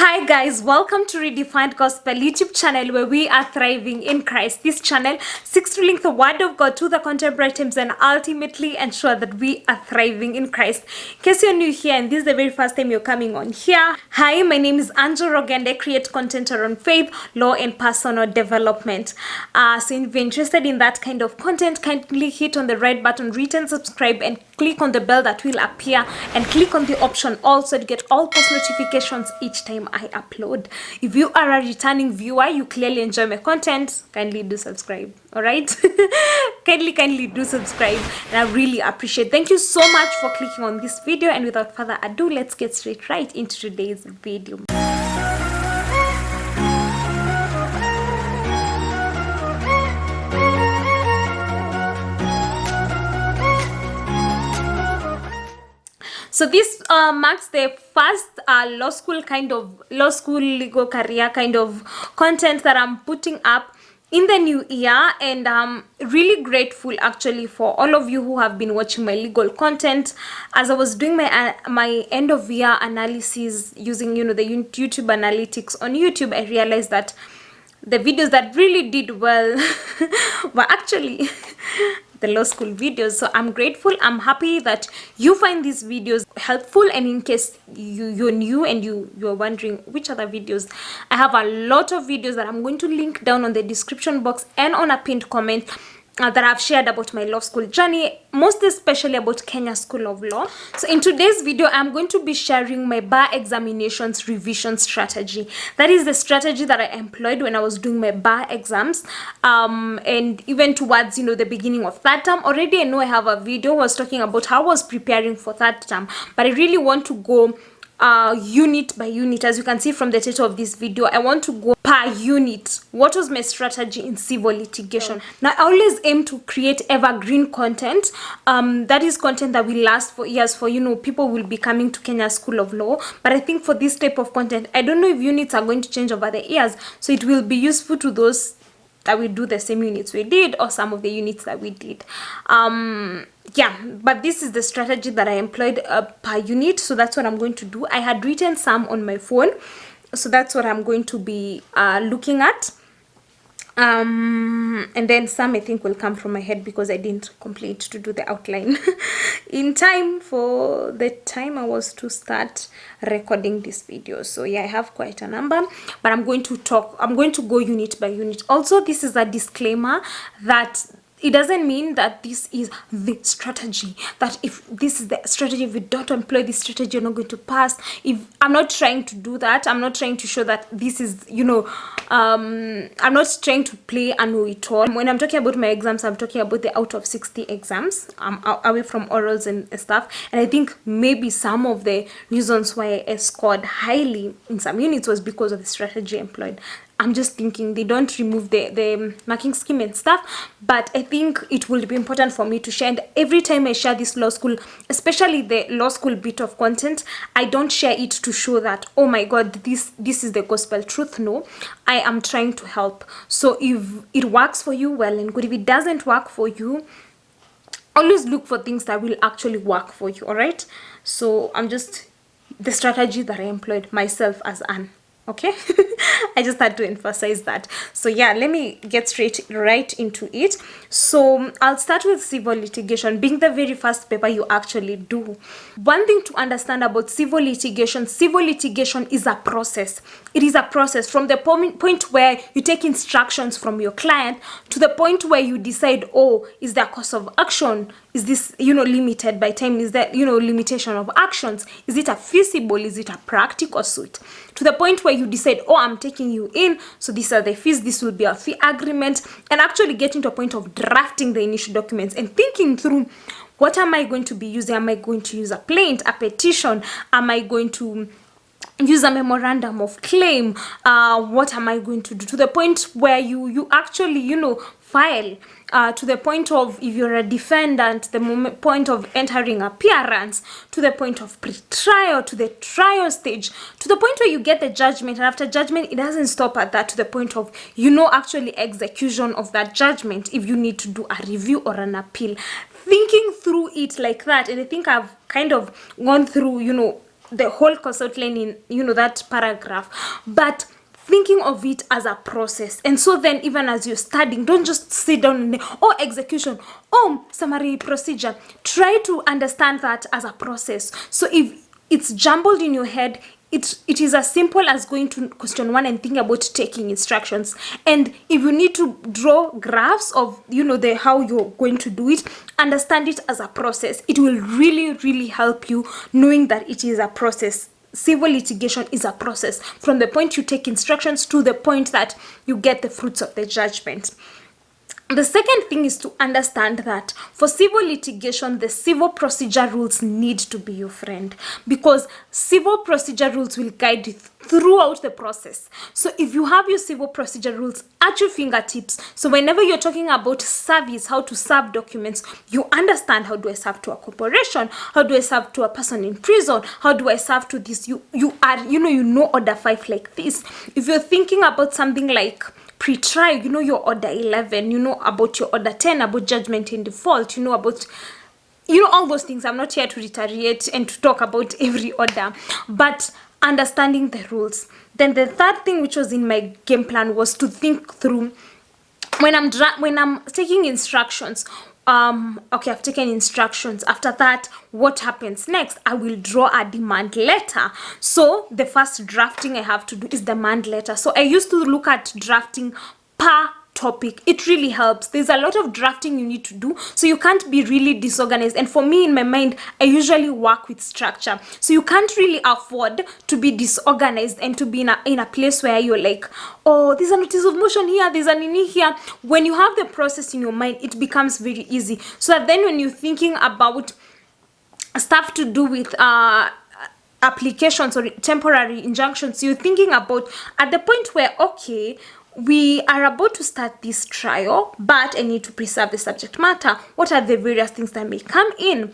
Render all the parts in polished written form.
Hi guys, welcome to Redefined Gospel YouTube channel where we are thriving in Christ. This channel seeks to link the word of God to the contemporary times and ultimately ensure that we are thriving in Christ. In case you're new here and this is the very first time you're coming on here, hi, my name is Angel Rogue and I create content around faith, law and personal development. So if you're interested in that kind of content, kindly hit on the red button, written subscribe and click on the bell that will appear and click on the option also to get all post notifications each time I upload. If you are a returning viewer, you clearly enjoy my content, kindly do subscribe. All right. kindly do subscribe and I really appreciate. Thank you so much for clicking on this video, and without further ado, let's get straight right into today's video. So this marks the first law school legal career kind of content that I'm putting up in the new year, and I'm really grateful actually for all of you who have been watching my legal content. As I was doing my end of year analysis using the YouTube analytics on YouTube, I realized that the videos that really did well were actually the law school videos. So I'm grateful. I'm happy that you find these videos helpful, and in case you're new and you're wondering which other videos, I have a lot of videos that I'm going to link down on the description box and on a pinned comment that I've shared about my law school journey, most especially about Kenya School of Law. So in today's video, I'm going to be sharing my bar examinations revision strategy. That is the strategy that I employed when I was doing my bar exams, and even towards the beginning of third term. Already I know I have a video was talking about how I was preparing for third term, but I really want to go unit by unit. As you can see from the title of this video, I want to go per unit. What was my strategy in civil litigation? Now I always aim to create evergreen content, that is content that will last for years, for people will be coming to Kenya School of Law. But I think for this type of content, I don't know if units are going to change over the years, so it will be useful to those that we do the same units we did, or some of the units that we did. But this is the strategy that I employed per unit, so that's what I'm going to do. I had written some on my phone, so that's what I'm going to be looking at. And then some I think will come from my head because I didn't complete to do the outline in time for the time I was to start recording this video. So yeah, I have quite a number, but I'm going to go unit by unit. Also, this is a disclaimer that it doesn't mean that this is the strategy, that if this is the strategy, if you don't employ this strategy, you're not going to pass. If I'm not trying to do that, I'm not trying to show that this is, I'm not trying to play a know-it-all. When I'm talking about my exams, I'm talking about the out of 60 exams. I'm away from orals and stuff. And I think maybe some of the reasons why I scored highly in some units was because of the strategy employed. I'm just thinking they don't remove the marking scheme and stuff, but I think it will be important for me to share. And every time I share this law school, especially the law school bit of content, I don't share it to show that, oh my God, this is the gospel truth. No, I am trying to help. So if it works for you, well and good. If it doesn't work for you, always look for things that will actually work for you. All right. So I'm just the strategy that I employed myself as Anne. Okay. I just had to emphasize that. So yeah, let me get straight right into it. So I'll start with civil litigation, being the very first paper you actually do. One thing to understand about civil litigation is a process. It is a process from the point where you take instructions from your client to the point where you decide, oh, is there a course of action? Is this, limited by time? Is there, limitation of actions? Is it a feasible? Is it a practical suit? To the point where you decide, oh, I'm taking you in, so these are the fees, this will be a fee agreement, and actually getting to a point of drafting the initial documents and thinking through, what am I going to be using? Am I going to use a plaint, a petition? Am I going to use a memorandum of claim? What am I going to do? To the point where you actually, file, to the point of, if you're a defendant, the point of entering appearance, to the point of pre-trial, to the trial stage, to the point where you get the judgment, and after judgment, it doesn't stop at that, to the point of, actually execution of that judgment, if you need to do a review or an appeal. Thinking through it like that, and I think I've kind of gone through, the whole course outline in, you know, that paragraph, but thinking of it as a process. And so then even as you're studying, don't just sit down and execution, summary procedure. Try to understand that as a process. So if it's jumbled in your head, it is as simple as going to question 1 and think about taking instructions. And if you need to draw graphs of, you know, the how you're going to do it, understand it as a process. It will really, really help you knowing that it is a process. Civil litigation is a process from the point you take instructions to the point that you get the fruits of the judgment. The second thing is to understand that for civil litigation, the civil procedure rules need to be your friend, because civil procedure rules will guide you throughout the process. So if you have your civil procedure rules at your fingertips, so whenever you're talking about service, how to serve documents, you understand, how do I serve to a corporation? How do I serve to a person in prison? How do I serve to this? You know order 5 like this. If you're thinking about something like pre-trial, you know your order 11, you know about your order 10, about judgment in default, you know about, you know, all those things. I'm not here to reiterate and to talk about every order, but understanding the rules. Then the third thing, which was in my game plan, was to think through when I'm taking instructions. Okay, I've taken instructions. After that, what happens next? I will draw a demand letter. So the first drafting I have to do is demand letter. So I used to look at drafting per topic. It really helps. There's a lot of drafting you need to do, so you can't be really disorganized. And for me, in my mind, I usually work with structure, so you can't really afford to be disorganized and to be in a place where you're like, oh, there's a notice of motion here, there's an in here. When you have the process in your mind, it becomes very easy. So that then when you're thinking about stuff to do with applications or temporary injunctions, you're thinking about at the point where, okay, we are about to start this trial, but I need to preserve the subject matter. What are the various things that may come in?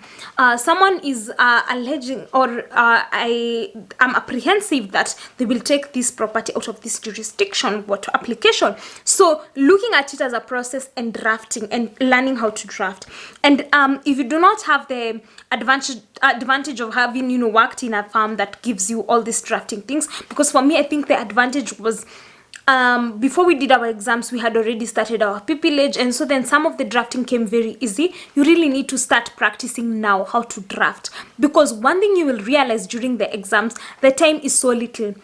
Someone is alleging, or I am apprehensive that they will take this property out of this jurisdiction. What application? So looking at it as a process and drafting and learning how to draft. And if you do not have the advantage of having, you know, worked in a firm that gives you all these drafting things, because for me, I think the advantage was, before we did our exams, we had already started our pupillage, and so then some of the drafting came very easy. You really need to start practicing now how to draft, because one thing you will realize during the exams, the time is so little.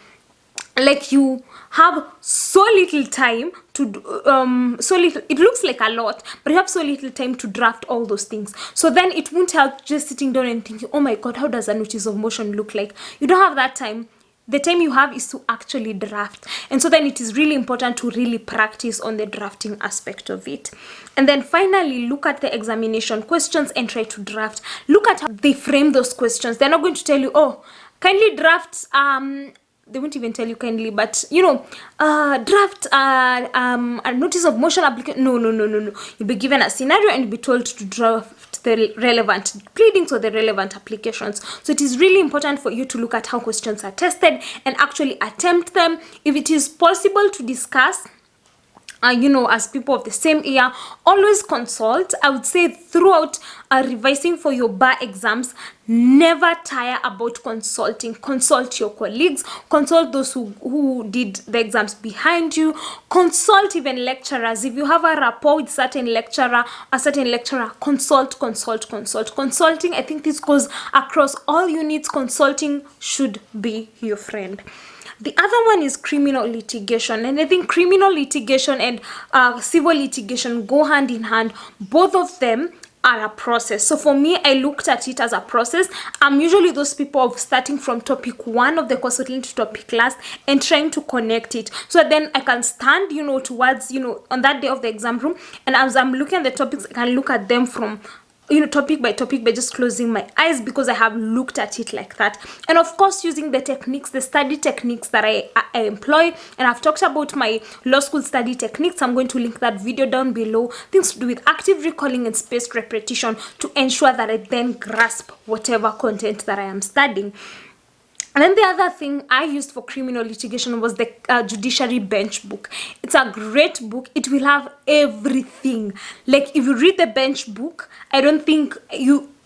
Like, you have so little time to so little, it looks like a lot, but you have so little time to draft all those things. So then it won't help just sitting down and thinking, oh my god, how does a notice of motion look like? You don't have that time. The time you have is to actually draft. And so then it is really important to really practice on the drafting aspect of it. And then finally, look at the examination questions and try to draft. Look at how they frame those questions. They're not going to tell you, oh, kindly draft, they won't even tell you kindly, but, you know, draft a notice of motion application. No. You'll be given a scenario and you'll be told to draft the relevant pleadings or the relevant applications. So it is really important for you to look at how questions are tested and actually attempt them. If it is possible to discuss, you know, as people of the same year, always consult. I would say throughout revising for your bar exams, never tire about consulting. Consult your colleagues, consult those who did the exams behind you, consult even lecturers. If you have a rapport with a certain lecturer, consult. Consulting, I think this goes across all units. Consulting should be your friend. The other one is criminal litigation, and I think criminal litigation and civil litigation go hand in hand. Both of them are a process. So for me, I looked at it as a process. I'm usually those people of starting from topic 1 of the course to topic last and trying to connect it, so then I can stand, you know, towards, you know, on that day of the exam room, and as I'm looking at the topics, I can look at them from, you know, topic by topic by just closing my eyes, because I have looked at it like that. And of course, using the techniques, the study techniques that I employ, and I've talked about my law school study techniques. I'm going to link that video down below. Things to do with active recalling and spaced repetition to ensure that I then grasp whatever content that I am studying. And then the other thing I used for criminal litigation was the judiciary bench book. It's a great book. It will have everything. Like, if you read the bench book, I don't think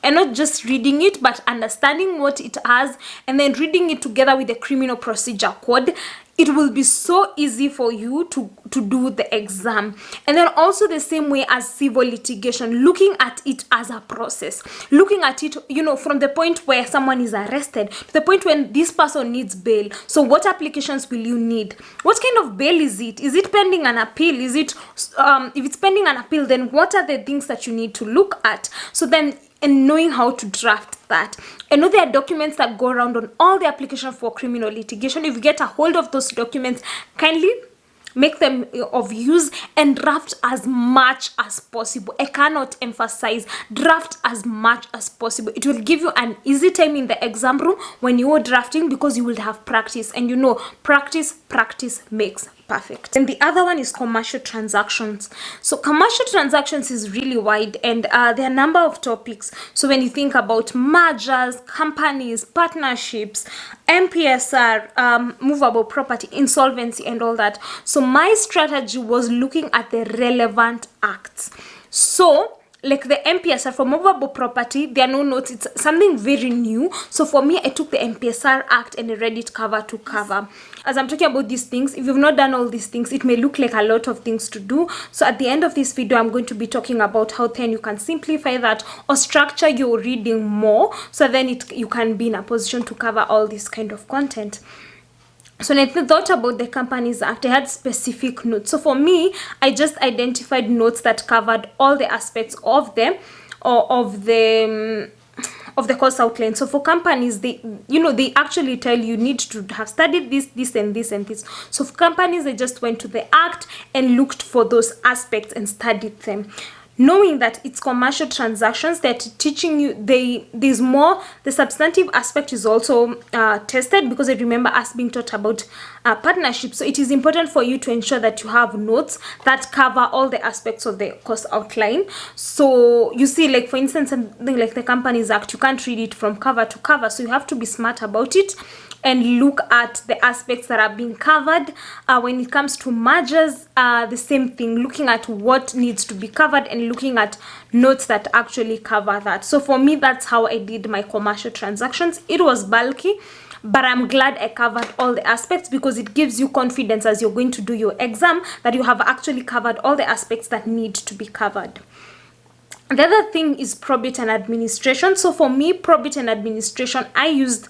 and not just reading it, but understanding what it has and then reading it together with the criminal procedure code, it will be so easy for you to do the exam. And then also the same way as civil litigation, looking at it as a process, looking at it, you know, from the point where someone is arrested to the point when this person needs bail. So what applications will you need? What kind of bail is it? Is it pending an appeal? Is it if it's pending an appeal, then what are the things that you need to look at? So then, and knowing how to draft that. I know there are documents that go around on all the application for criminal litigation. If you get a hold of those documents, kindly make them of use and draft as much as possible. I cannot emphasize, draft as much as possible. It will give you an easy time in the exam room when you are drafting, because you will have practice, and you know, practice makes perfect. And the other one is commercial transactions. So commercial transactions is really wide, and there are a number of topics. So when you think about mergers, companies, partnerships, MPSR, movable property, insolvency, and all that. So my strategy was looking at the relevant acts. So like the MPSR for movable property, there are no notes. It's something very new. So for me, I took the MPSR Act and I read it cover to cover. As I'm talking about these things, if you've not done all these things, it may look like a lot of things to do. So at the end of this video, I'm going to be talking about how then you can simplify that or structure your reading more, so then you can be in a position to cover all this kind of content. So when I thought about the Companies Act, I had specific notes. So for me, I just identified notes that covered all the aspects of them, or of the course outline. So for companies, they actually tell you need to have studied this and this and this. So for companies, they just went to the act and looked for those aspects and studied them. Knowing that it's commercial transactions, that teaching you, there's more, the substantive aspect is also tested, because I remember us being taught about partnerships. So it is important for you to ensure that you have notes that cover all the aspects of the course outline. So you see, like for instance, something like the Companies Act, you can't read it from cover to cover. So you have to be smart about it and look at the aspects that are being covered. When it comes to mergers, the same thing, looking at what needs to be covered and looking at notes that actually cover that. So for me, that's how I did my commercial transactions. It was bulky, but I'm glad I covered all the aspects, because it gives you confidence as you're going to do your exam that you have actually covered all the aspects that need to be covered. The other thing is probate and administration. So for me, probate and administration, I used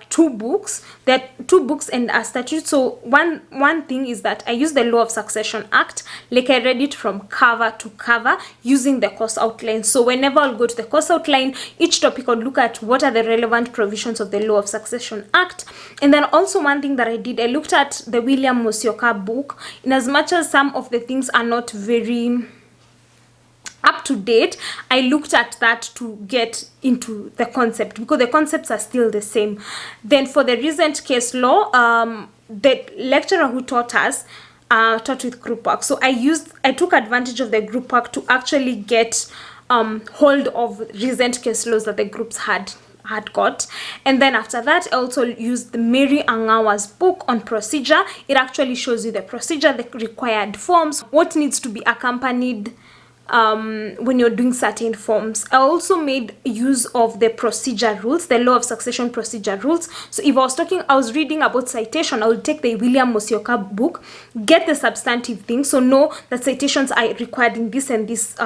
two books. There are 2 books and a statute. So one thing is that I used the Law of Succession Act. Like I read it from cover to cover using the course outline. So whenever I'll go to the course outline, each topic I'll look at what are the relevant provisions of the Law of Succession Act. And then also one thing that I did, I looked at the William Musyoka book. In as much as some of the things are not very up to date, I looked at that to get into the concept, because the concepts are still the same. Then for the recent case law, the lecturer who taught us taught with group work. So I took advantage of the group work to actually get hold of recent case laws that the groups had got. And then after that, I also used the Mary Angawa's book on procedure. It actually shows you the procedure, the required forms, what needs to be accompanied when you're doing certain forms. I also made use of the procedure rules, the Law of Succession procedure rules. So if I was reading about citation, I would take the William Musyoka book, get the substantive things, so know that citations are required in this and this.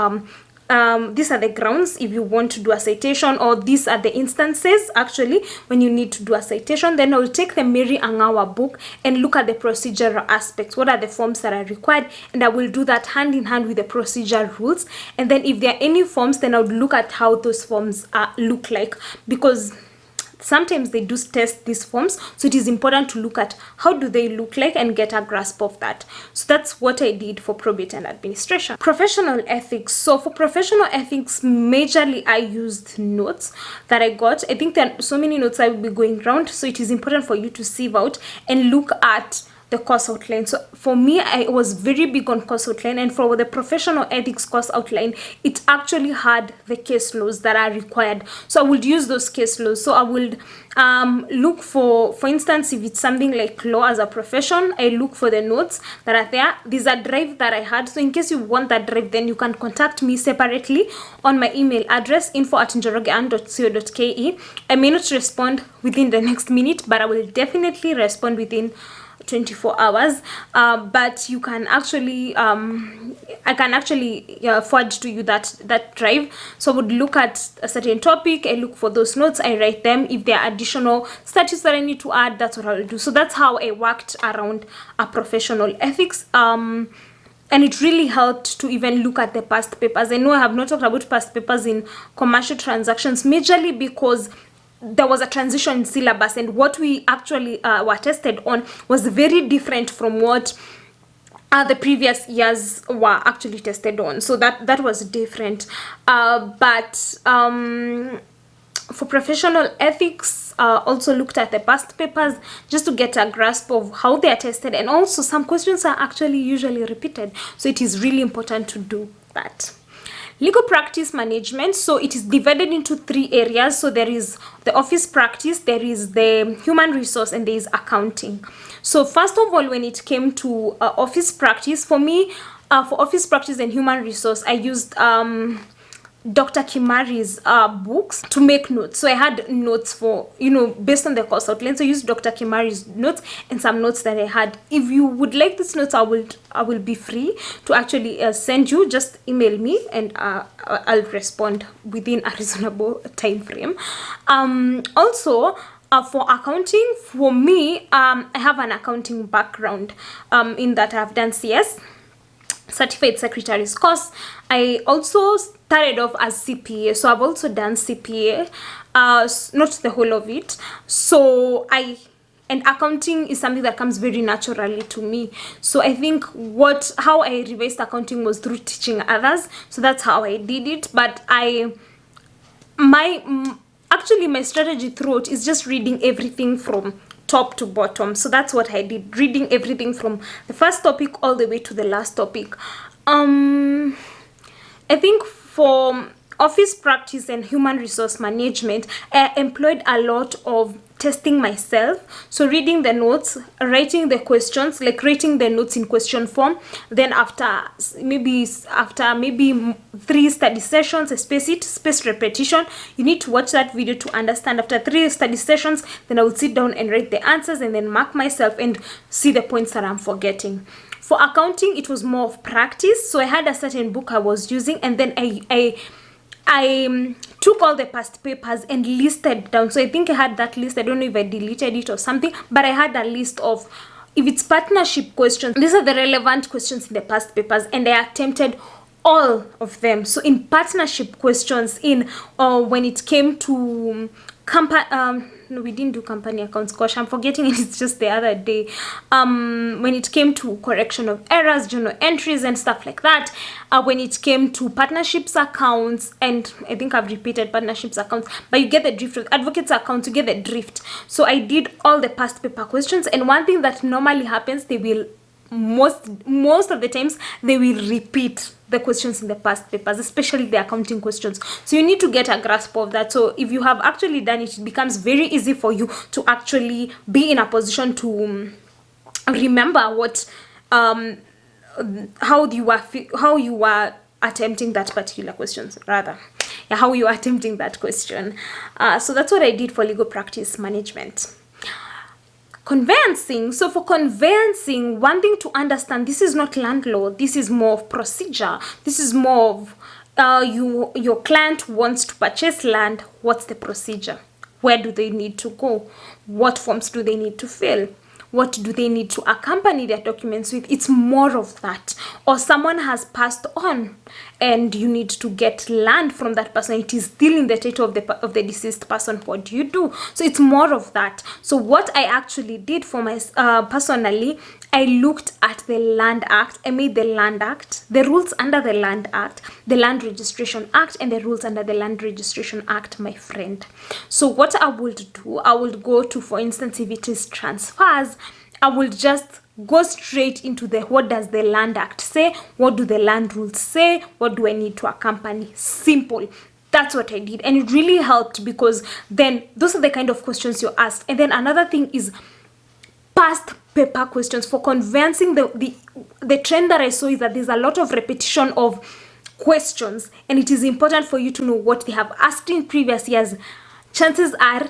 These are the grounds if you want to do a citation, or these are the instances actually when you need to do a citation. Then I will take the Mary Angawa book and look at the procedural aspects. What are the forms that are required? And I will do that hand in hand with the procedure rules. And then if there are any forms, then I would look at how those forms look like, because sometimes they do test these forms, so it is important to look at how do they look like and get a grasp of that. So that's what I did for probate and administration. Professional ethics. So for professional ethics, majorly I used notes that I got. I think there are so many notes I will be going around, so it is important for you to sieve out and look at the course outline. So for me, I was very big on course outline, and for the professional ethics course outline, it actually had the case laws that are required. So I would use those case laws. So I would look for instance, if it's something like law as a profession, I look for the notes that are there. These are drive that I had. So in case you want that drive, then you can contact me separately on my email address, info@njorogeann.co.ke. I may not respond within the next minute, but I will definitely respond within 24 hours. But you can actually I can actually forward to you that drive. So I would look at a certain topic, I look for those notes, I write them. If there are additional statutes that I need to add, that's what I will do. So that's how I worked around a professional ethics. And it really helped to even look at the past papers. I know I have not talked about past papers in commercial transactions, majorly because there was a transition in syllabus, and what we actually were tested on was very different from what the previous years were actually tested on. So that was different. But for professional ethics, also looked at the past papers just to get a grasp of how they are tested, and also some questions are actually usually repeated, so it is really important to do that. Legal practice management, so it is divided into 3 areas. So there is the office practice, there is the human resource, and there is accounting. So first of all, when it came to office practice, for me, for office practice and human resource, I used Dr. Kimari's books to make notes. So I had notes for, based on the course outline. So I used Dr. Kimari's notes and some notes that I had. If you would like these notes, I will be free to actually send you. Just email me, and I'll respond within a reasonable time frame. Also, for accounting, for me, I have an accounting background in that I've done CS, Certified Secretary's course. I also started off as CPA, so I've also done CPA, not the whole of it. So and accounting is something that comes very naturally to me. So I think how I revised accounting was through teaching others. So that's how I did it. But actually my strategy throughout is just reading everything from top to bottom. So that's what I did, reading everything from the first topic all the way to the last topic. I think for office practice and human resource management, I employed a lot of testing myself. So reading the notes, writing the questions, like writing the notes in question form. Then after maybe 3 study sessions, I spaced repetition. You need to watch that video to understand. After 3 study sessions, then I would sit down and write the answers, and then mark myself and see the points that I'm forgetting. For accounting, it was more of practice. So I had a certain book I was using, and then I took all the past papers and listed down. So I think I had that list. I don't know if I deleted it or something, but I had a list of, if it's partnership questions, these are the relevant questions in the past papers, and I attempted all of them. So in partnership questions, when it came to no, we didn't do company accounts. Gosh, I'm forgetting it. It's just the other day. When it came to correction of errors, journal entries, and stuff like that. When it came to partnerships accounts, and I think I've repeated partnerships accounts, but you get the drift. With advocates accounts, you get the drift. So I did all the past paper questions, and one thing that normally happens, they will most of the times they will repeat the questions in the past papers, especially the accounting questions. So you need to get a grasp of that. So if you have actually done it, it becomes very easy for you to actually be in a position to remember what how you were attempting that particular question, how you are attempting that question. So that's what I did for legal practice management. Conveyancing. So for conveyancing, one thing to understand, this is not land law. This is more of procedure. This is more of your client wants to purchase land. What's the procedure? Where do they need to go? What forms do they need to fill? What do they need to accompany their documents with? It's more of that. Or someone has passed on and you need to get land from that person. It is still in the title of the deceased person. What do you do? So it's more of that. So what I actually did for my personally, I looked at the Land Act. I made the Land Act, the rules under the Land Act, the Land Registration Act, and the rules under the Land Registration Act, my friend. So what I would do, I would go to, for instance, if it is transfers, I will just go straight into the what does the Land Act say, what do the land rules say, what do I need to accompany. Simple. That's what I did, and it really helped, because then those are the kind of questions you asked. And then another thing is past paper questions. For conveyancing, the trend that I saw is that there's a lot of repetition of questions, and it is important for you to know what they have asked in previous years. Chances are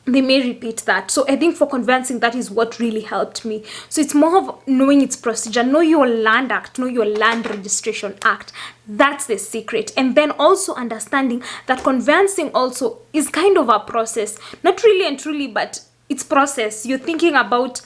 they may repeat that. So I think for conveyancing, that is what really helped me. So it's more of knowing its procedure. Know your Land Act, know your Land Registration Act. That's the secret. And then also understanding that conveyancing also is kind of a process. Not really and truly, but it's process. You're thinking about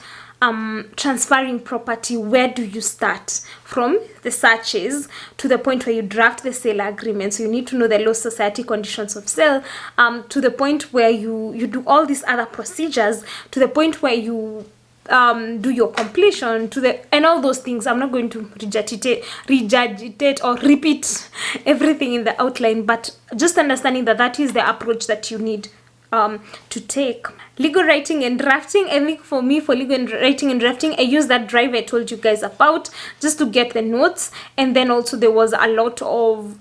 transferring property. Where do you start? From the searches to the point where you draft the sale agreement. So you need to know the law, society, conditions of sale, to the point where you do all these other procedures, to the point where you do your completion, and all those things. I'm not going to regurgitate or repeat everything in the outline, but just understanding that that is the approach that you need to take. Legal writing and drafting. I think for me, for legal writing and drafting, I use that drive I told you guys about, just to get the notes. And then also there was a lot of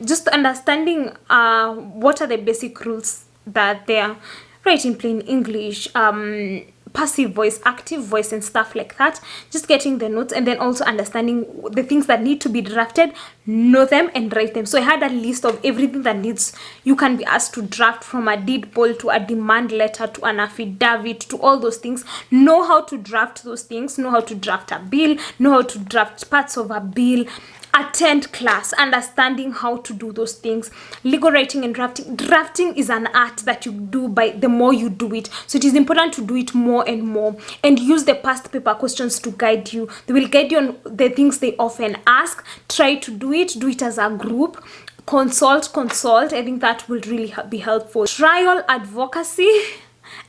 just understanding what are the basic rules that they are, right, in plain English, passive voice, active voice, and stuff like that. Just getting the notes, and then also understanding the things that need to be drafted, know them and write them. So I had a list of everything that you can be asked to draft, from a deed poll to a demand letter to an affidavit to all those things. Know how to draft those things, know how to draft a bill, know how to draft parts of a bill. Attend class, understanding how to do those things. Legal writing and drafting. Drafting is an art that you do by the more you do it. So it is important to do it more and more, and use the past paper questions to guide you. They will guide you on the things they often ask. Try to do it as a group. Consult. I think that will really be helpful. Trial advocacy.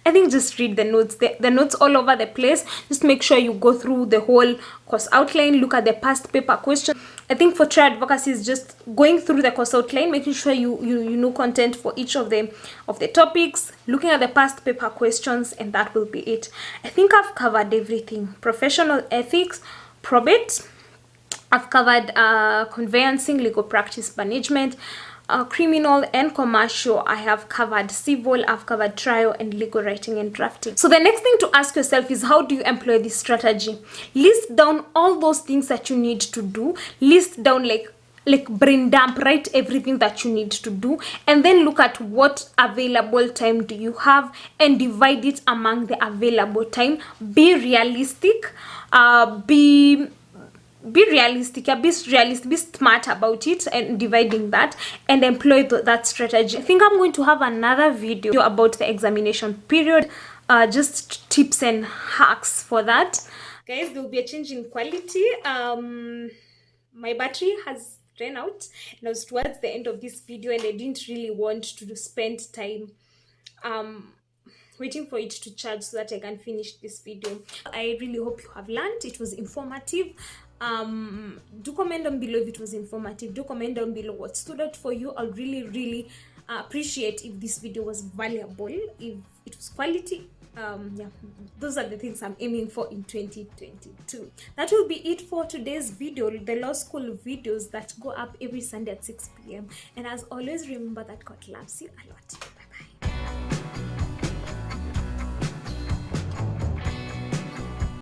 I think just read the notes. The notes all over the place. Just make sure you go through the whole course outline. Look at the past paper question. I think for trial advocacy is just going through the course outline, making sure you know content for each of the topics, looking at the past paper questions, and that will be it. I think I've covered everything. Professional ethics, probate. I've covered conveyancing, legal practice management, criminal and commercial. I have covered civil. I've covered trial and legal writing and drafting. So the next thing to ask yourself is, how do you employ this strategy? List down all those things that you need to do. List down like brain dump, write everything that you need to do, and then look at what available time do you have and divide it among the available time. Be realistic. Be realistic, be smart about it, and dividing that, and employ that strategy. I think I'm going to have another video about the examination period, just tips and hacks for that. Guys, there will be a change in quality. My battery has ran out, and I was towards the end of this video, and I didn't really want to spend time waiting for it to charge so that I can finish this video. I really hope you have learned. It was informative. Do comment down below if it was informative. Do comment down below what stood out for you. I'll really appreciate if this video was valuable, if it was quality. Yeah, those are the things I'm aiming for in 2022. That will be it for today's video, the law school videos that go up every Sunday at 6 p.m. And as always, remember that God loves you a lot.